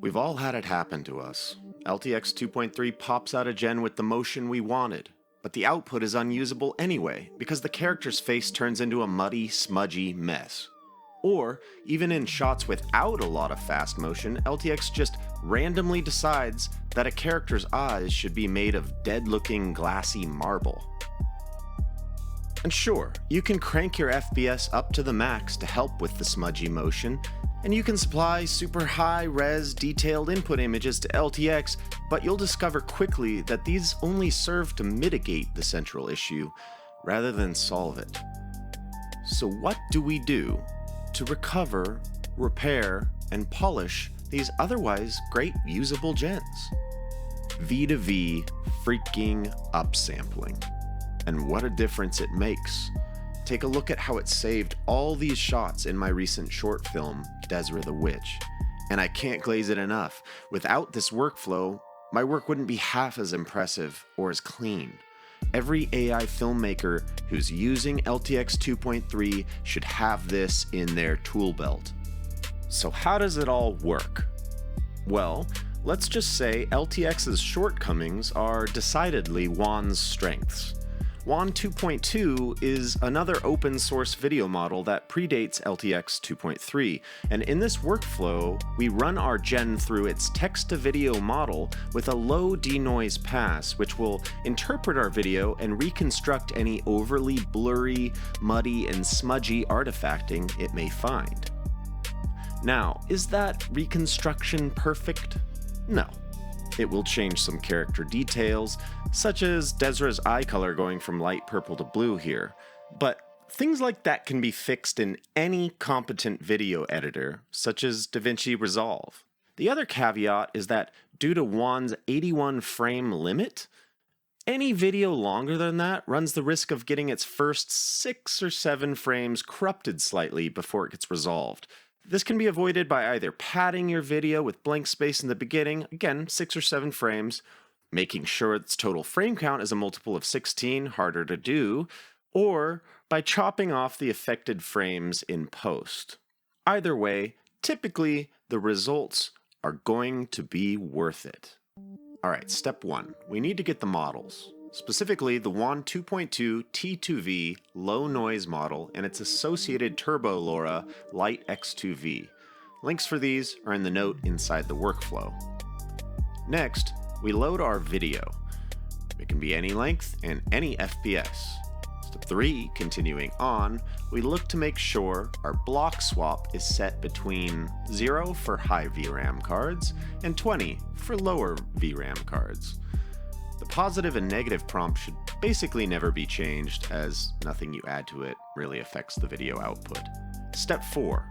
We've all had it happen to us. LTX 2.3 pops out a gen with the motion we wanted, but the output is unusable anyway because the character's face turns into a muddy, smudgy mess. Or, even in shots without a lot of fast motion, LTX just randomly decides that a character's eyes should be made of dead-looking glassy marble. And sure, you can crank your FPS up to the max to help with the smudgy motion, and you can supply super high-res detailed input images to LTX, but you'll discover quickly that these only serve to mitigate the central issue, rather than solve it. So what do we do to recover, repair, and polish these otherwise great usable gens? V2V freaking upsampling. And what a difference it makes. Take a look at how it saved all these shots in my recent short film, Desra the Witch. And I can't glaze it enough. Without this workflow, my work wouldn't be half as impressive or as clean. Every AI filmmaker who's using LTX 2.3 should have this in their tool belt. So how does it all work? Well, let's just say LTX's shortcomings are decidedly Juan's strengths. Juan 2.2 is another open source video model that predates LTX 2.3, and in this workflow, we run our gen through its text-to-video model with a low denoise pass, which will interpret our video and reconstruct any overly blurry, muddy, and smudgy artifacting it may find. Now, is that reconstruction perfect? No. It will change some character details, such as Desra's eye color going from light purple to blue here, but things like that can be fixed in any competent video editor, such as DaVinci Resolve. The other caveat is that due to Juan's 81 frame limit, any video longer than that runs the risk of getting its first 6 or 7 frames corrupted slightly before it gets resolved. This can be avoided by either padding your video with blank space in the beginning, again 6 or 7 frames, making sure its total frame count is a multiple of 16, harder to do, or by chopping off the affected frames in post. Either way, typically the results are going to be worth it. Alright, step 1. We need to get the models. Specifically, the Juan 2.2 T2V low noise model and its associated Turbo LoRa Light X2V. Links for these are in the note inside the workflow. Next, we load our video. It can be any length and any FPS. Step 3, continuing on, we look to make sure our block swap is set between 0 for high VRAM cards and 20 for lower VRAM cards. The positive and negative prompt should basically never be changed, as nothing you add to it really affects the video output. Step 4.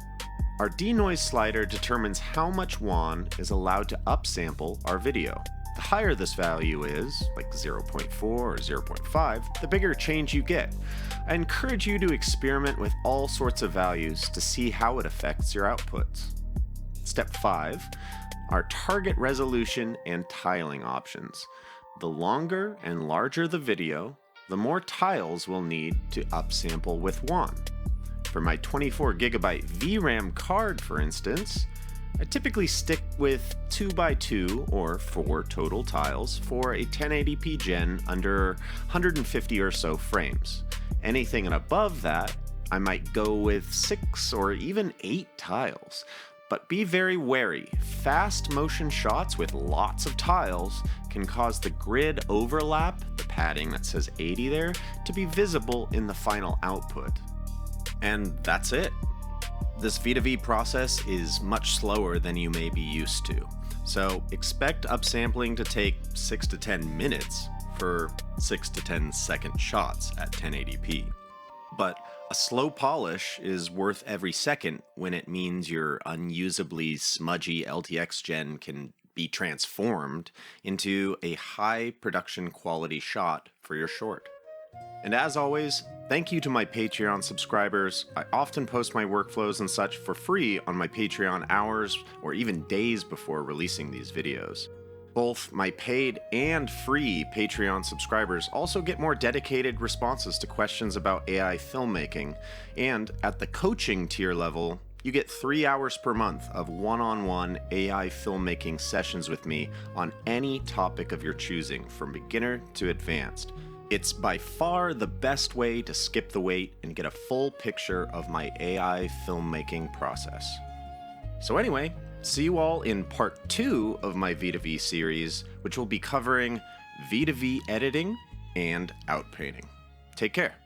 Our denoise slider determines how much Juan is allowed to upsample our video. The higher this value is, like 0.4 or 0.5, the bigger change you get. I encourage you to experiment with all sorts of values to see how it affects your outputs. Step 5. Our target resolution and tiling options. The longer and larger the video, the more tiles we'll need to upsample with Juan. For my 24GB VRAM card, for instance, I typically stick with 2x2 or 4 total tiles for a 1080p gen under 150 or so frames. Anything above that, I might go with 6 or even 8 tiles. But be very wary. Fast motion shots with lots of tiles can cause the grid overlap, the padding that says 80 there, to be visible in the final output. And that's it. This V2V process is much slower than you may be used to. So expect upsampling to take 6 to 10 minutes for 6 to 10 second shots at 1080p. But a slow polish is worth every second when it means your unusably smudgy LTX gen can be transformed into a high production quality shot for your short. And as always, thank you to my Patreon subscribers. I often post my workflows and such for free on my Patreon hours or even days before releasing these videos. Both my paid and free Patreon subscribers also get more dedicated responses to questions about AI filmmaking, and at the coaching tier level, You get 3 hours per month of one-on-one AI filmmaking sessions with me on any topic of your choosing, from beginner to advanced. It's by far the best way to skip the wait and get a full picture of my AI filmmaking process. So anyway, see you all in part 2 of my V2V series, which will be covering V2V editing and outpainting. Take care.